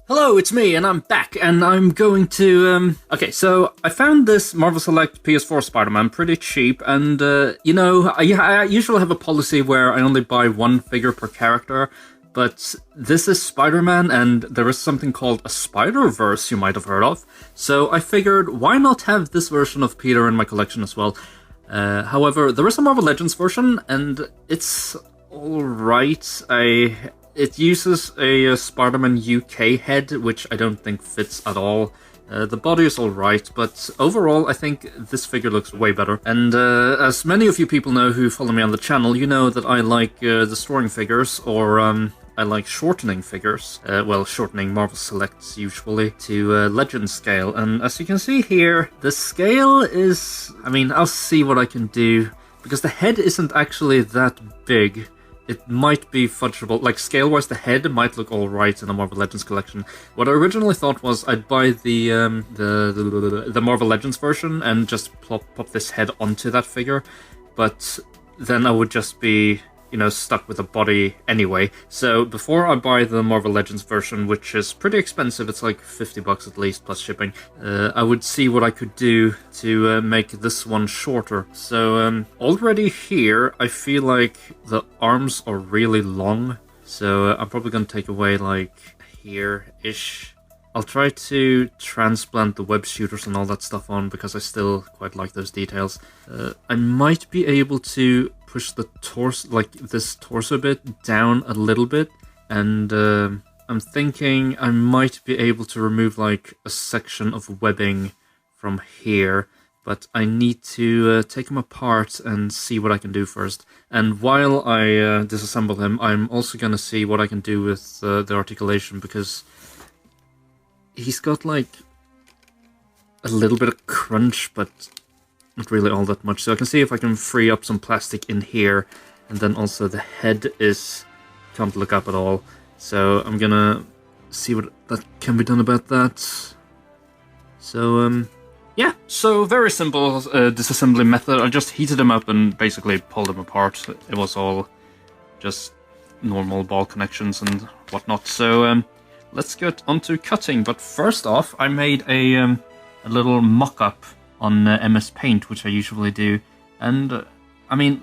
Hello, it's me, and I'm back, and I'm going to, Okay, so I found this Marvel Select PS4 Spider-Man pretty cheap, and, I usually have a policy where I only buy one figure per character, but this is Spider-Man, and there is something called a Spider-Verse you might have heard of, so I figured, why not have this version of Peter in my collection as well? However, there is a Marvel Legends version, and it's alright. It uses a Spider-Man UK head, which I don't think fits at all. The body is alright, but overall I think this figure looks way better. And as many of you people know who follow me on the channel, you know that I like destroying figures, or I like shortening figures. Shortening Marvel Selects usually to Legend scale. And as you can see here, the scale is... I'll see what I can do, because the head isn't actually that big. It might be fudgeable. Like, scale-wise, the head might look alright in a Marvel Legends collection. What I originally thought was I'd buy the Marvel Legends version and just pop this head onto that figure, but then I would just be, stuck with a body anyway. So before I buy the Marvel Legends version, which is pretty expensive, it's like $50 at least plus shipping, I would see what I could do to make this one shorter. So already here, I feel like the arms are really long, so I'm probably going to take away like here-ish. I'll try to transplant the web shooters and all that stuff on, because I still quite like those details. I might be able to push the torso, like this torso bit, down a little bit, and I'm thinking I might be able to remove like a section of webbing from here, but I need to take him apart and see what I can do first. And while I disassemble him, I'm also going to see what I can do with the articulation, because he's got like a little bit of crunch, but not really all that much. So I can see if I can free up some plastic in here, and then also the head can't look up at all. So I'm gonna see what that can be done about that. So yeah, so very simple disassembly method. I just heated them up and basically pulled them apart. It was all just normal ball connections and whatnot. So let's get onto cutting. But first off, I made a little mock-up on MS Paint, which I usually do. And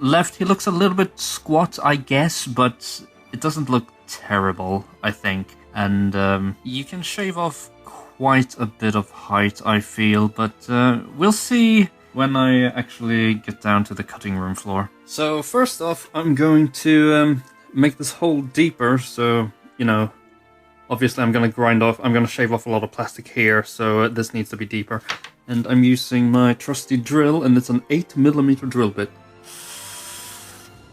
left, he looks a little bit squat, I guess, but it doesn't look terrible, I think. And you can shave off quite a bit of height, I feel, but we'll see when I actually get down to the cutting room floor. So first off, I'm going to make this hole deeper, so, obviously I'm going to shave off a lot of plastic here, so this needs to be deeper. And I'm using my trusty drill, and it's an 8mm drill bit.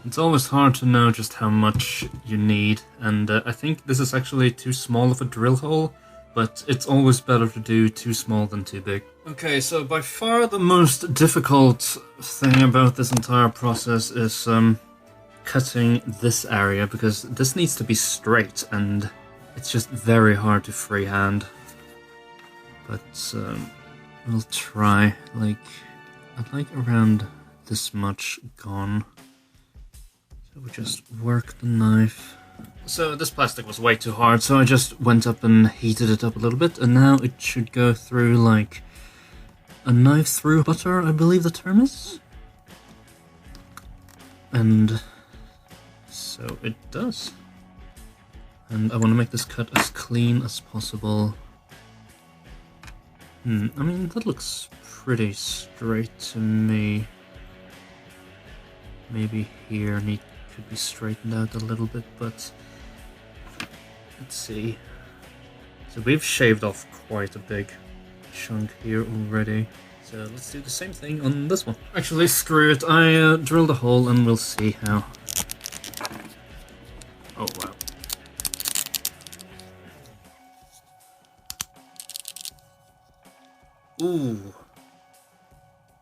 It's always hard to know just how much you need, and I think this is actually too small of a drill hole, but it's always better to do too small than too big. Okay, so by far the most difficult thing about this entire process is cutting this area, because this needs to be straight, and it's just very hard to freehand. But we'll try. I'd like around this much gone. So we just work the knife. So this plastic was way too hard, so I just went up and heated it up a little bit, and now it should go through like a knife through butter, I believe the term is. And so it does. And I want to make this cut as clean as possible. That looks pretty straight to me. Maybe here could be straightened out a little bit, but let's see. So we've shaved off quite a big chunk here already. So let's do the same thing on this one. Actually, screw it. I drilled a hole and we'll see how. Oh, wow. Ooh,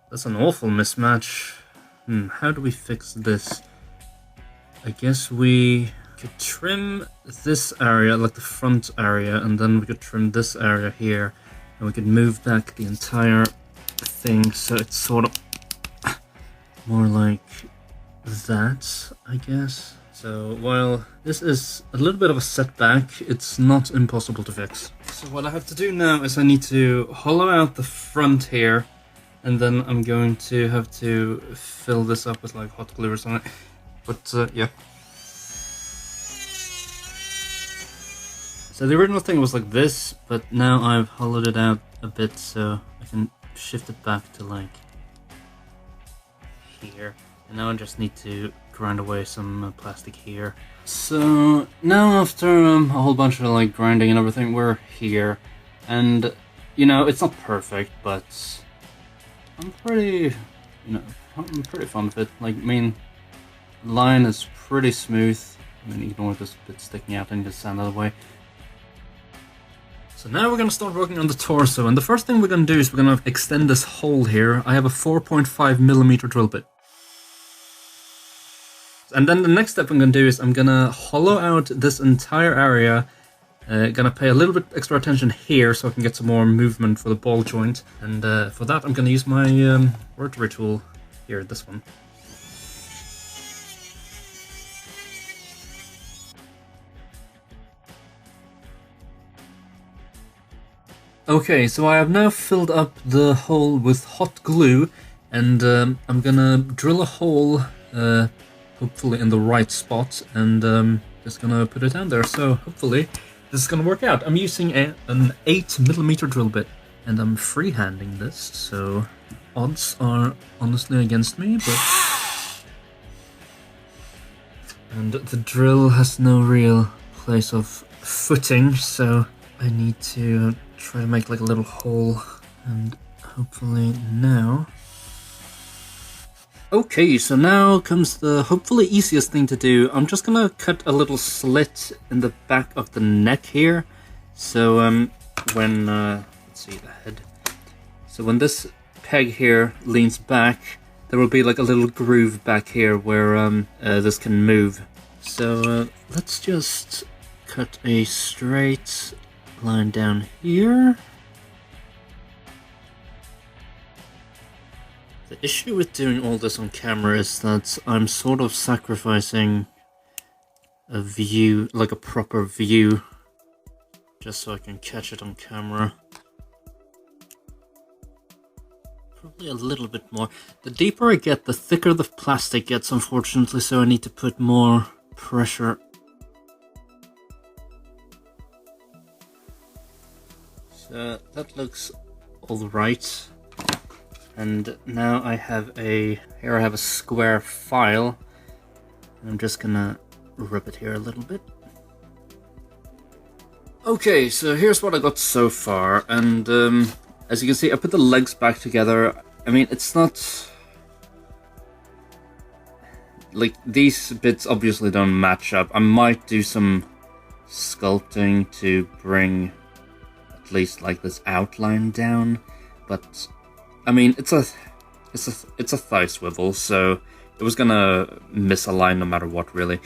that's an awful mismatch. How do we fix this? I guess we could trim this area, like the front area, and then we could trim this area here, and we could move back the entire thing so it's sort of more like that, I guess. So while this is a little bit of a setback, it's not impossible to fix. So what I have to do now is I need to hollow out the front here, and then I'm going to have to fill this up with like hot glue or something. But yeah. So the original thing was like this, but now I've hollowed it out a bit so I can shift it back to like here. And now I just need to grind away some plastic here. So now after a whole bunch of like grinding and everything, we're here. And you know, it's not perfect, but I'm pretty, I'm pretty fond of it. Like, main line is pretty smooth. I mean, ignore this bit sticking out and just sand out of the way. So now we're going to start working on the torso, and the first thing we're going to do is we're going to extend this hole here. I have a 4.5mm drill bit. And then the next step I'm going to do is I'm going to hollow out this entire area. Gonna pay a little bit extra attention here so I can get some more movement for the ball joint. And for that I'm going to use my rotary tool here, this one. Okay, so I have now filled up the hole with hot glue, and I'm gonna drill a hole, hopefully in the right spot, and just gonna put it down there. So hopefully this is gonna work out. I'm using an 8mm drill bit, and I'm freehanding this, so odds are honestly against me, but... And the drill has no real place of footing, so I need to try to make like a little hole, and hopefully now... Okay, so now comes the hopefully easiest thing to do. I'm just gonna cut a little slit in the back of the neck here. So when, let's see, the head. So when this peg here leans back, there will be like a little groove back here where this can move. So let's just cut a straight line down here. The issue with doing all this on camera is that I'm sort of sacrificing a view, like a proper view, just so I can catch it on camera. Probably a little bit more. The deeper I get, the thicker the plastic gets, unfortunately, so I need to put more pressure. So that looks alright. And now I have here I have a square file. I'm just gonna rub it here a little bit. Okay, so here's what I got so far, and as you can see, I put the legs back together. I mean, it's not... like, these bits obviously don't match up. I might do some sculpting to bring at least like this outline down, but I mean, it's a thigh swivel, so it was gonna misalign no matter what, really.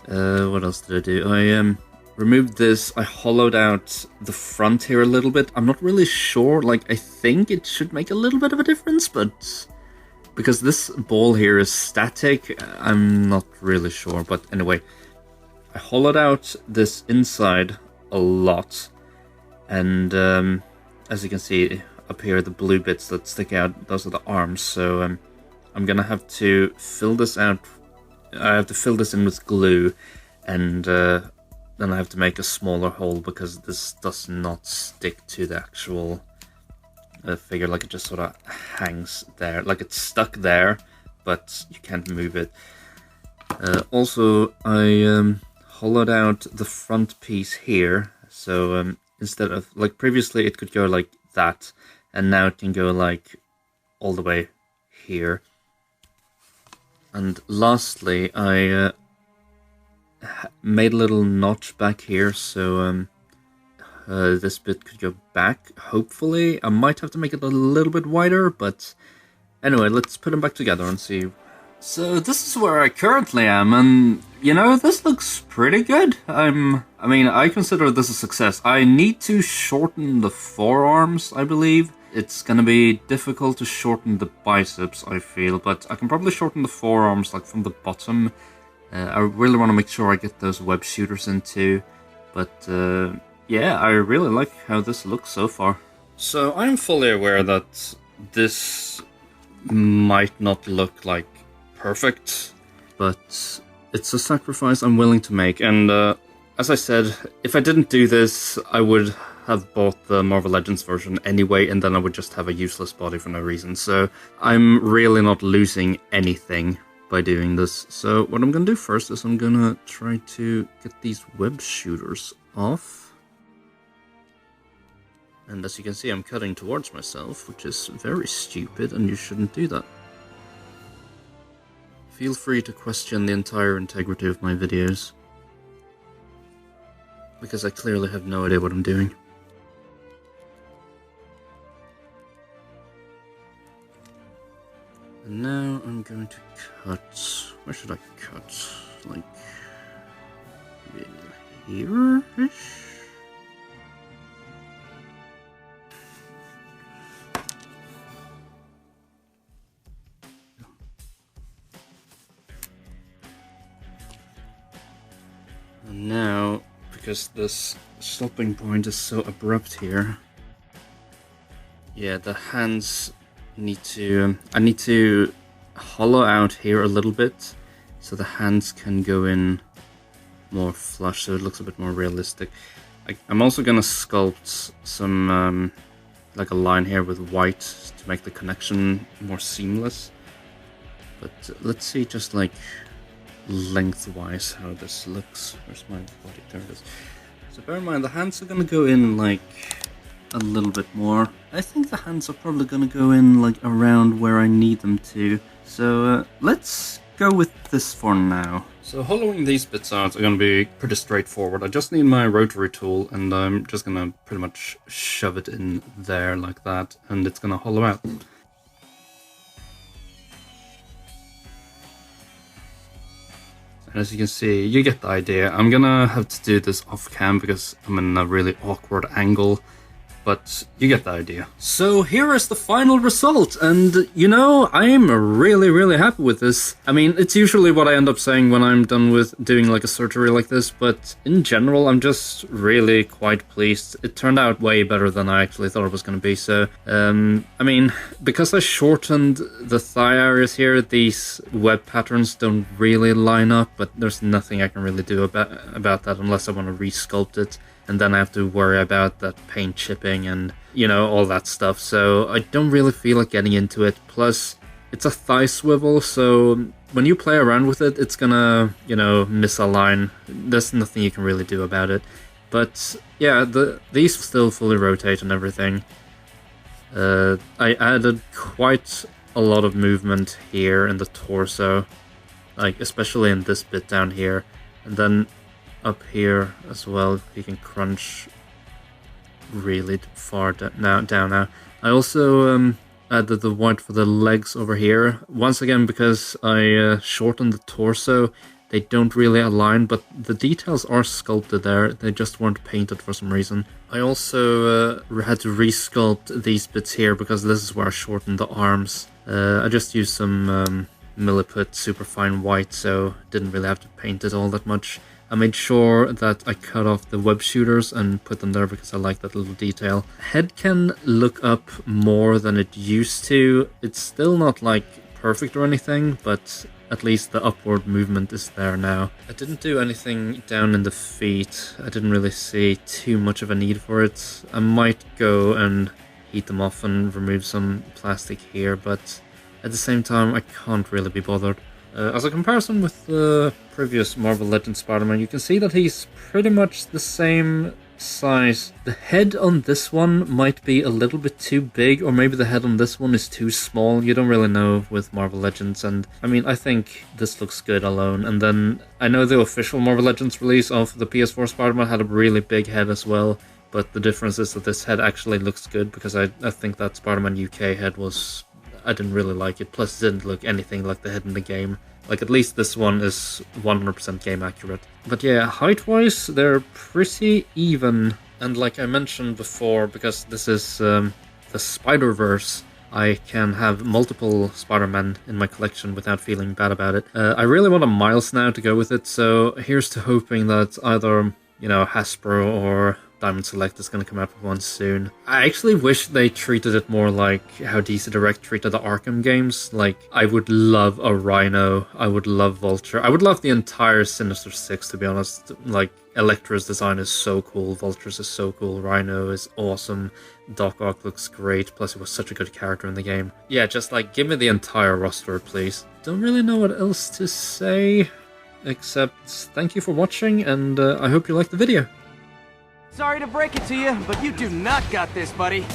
What else did I do? I removed this. I hollowed out the front here a little bit. I'm not really sure. Like, I think it should make a little bit of a difference, but because this ball here is static, I'm not really sure. But anyway, I hollowed out this inside a lot, and as you can see up here, the blue bits that stick out, those are the arms, so I'm gonna have to fill this out. I have to fill this in with glue, and then I have to make a smaller hole because this does not stick to the actual figure. Like, it just sort of hangs there, like it's stuck there, but you can't move it. Also, I hollowed out the front piece here, so instead of, like, previously it could go like that, and now it can go like all the way here. And lastly, I made a little notch back here, so this bit could go back, hopefully. I might have to make it a little bit wider, but anyway, let's put them back together and see. So this is where I currently am, and you know, this looks pretty good. I mean, I consider this a success. I need to shorten the forearms, I believe. It's gonna be difficult to shorten the biceps, I feel, but I can probably shorten the forearms, like, from the bottom. I really want to make sure I get those web shooters in too. But yeah, I really like how this looks so far. So I'm fully aware that this might not look like perfect, but it's a sacrifice I'm willing to make. And as I said, if I didn't do this, I would have bought the Marvel Legends version anyway, and then I would just have a useless body for no reason. So I'm really not losing anything by doing this. So what I'm gonna do first is I'm gonna try to get these web shooters off. And as you can see, I'm cutting towards myself, which is very stupid, and you shouldn't do that. Feel free to question the entire integrity of my videos, because I clearly have no idea what I'm doing. And now I'm going to cut... Where should I cut? Like... here-ish? And now, because this stopping point is so abrupt here, yeah, the hands need to... I need to hollow out here a little bit, so the hands can go in more flush, so it looks a bit more realistic. I'm also gonna sculpt some, like a line here with white to make the connection more seamless. But let's see just like lengthwise how this looks. Where's my body? There it is. So bear in mind, the hands are gonna go in like a little bit more. I think the hands are probably gonna go in like around where I need them to. So let's go with this for now. So hollowing these bits out are gonna be pretty straightforward. I just need my rotary tool, and I'm just gonna pretty much shove it in there like that, and it's gonna hollow out. As you can see, you get the idea. I'm gonna have to do this off cam because I'm in a really awkward angle, but you get the idea. So here is the final result, and you know, I'm really happy with this. I mean, it's usually what I end up saying when I'm done with doing like a surgery like this, but in general, I'm just really quite pleased. It turned out way better than I actually thought it was going to be. So, I mean, because I shortened the thigh areas here, these web patterns don't really line up, but there's nothing I can really do about that unless I want to resculpt it. And then I have to worry about that paint chipping and, you know, all that stuff. So I don't really feel like getting into it. Plus, it's a thigh swivel, so when you play around with it, it's gonna, you know, misalign. There's nothing you can really do about it. But yeah, these still fully rotate and everything. I added quite a lot of movement here in the torso, like especially in this bit down here. And then up here as well, you can crunch really far down now. I also added the white for the legs over here. Once again, because I shortened the torso, they don't really align, but the details are sculpted there. They just weren't painted for some reason. I also had to resculpt these bits here because this is where I shortened the arms. I just used some milliput superfine white, so didn't really have to paint it all that much. I made sure that I cut off the web shooters and put them there because I like that little detail. Head can look up more than it used to. It's still not like perfect or anything, but at least the upward movement is there now. I didn't do anything down in the feet. I didn't really see too much of a need for it. I might go and heat them off and remove some plastic here, but at the same time I can't really be bothered. As a comparison with the previous Marvel Legends Spider-Man, you can see that he's pretty much the same size. The head on this one might be a little bit too big, or maybe the head on this one is too small. You don't really know with Marvel Legends, and I mean, I think this looks good alone. And then I know the official Marvel Legends release of the PS4 Spider-Man had a really big head as well, but the difference is that this head actually looks good, because I think that Spider-Man UK head was... I didn't really like it, plus it didn't look anything like the head in the game. Like, at least this one is 100% game accurate. But yeah, height-wise, they're pretty even. And like I mentioned before, because this is the Spider-Verse, I can have multiple Spider-Man in my collection without feeling bad about it. I really want a Miles now to go with it, so here's to hoping that either, you know, Hasbro or Diamond Select is going to come out with one soon. I actually wish they treated it more like how DC Direct treated the Arkham games. Like, I would love a Rhino, I would love Vulture, I would love the entire Sinister Six, to be honest. Like, Elektra's design is so cool, Vulture's is so cool, Rhino is awesome, Doc Ock looks great, plus he was such a good character in the game. Yeah, just like, give me the entire roster, please. Don't really know what else to say, except thank you for watching, and I hope you liked the video. Sorry to break it to you, but you do not got this, buddy.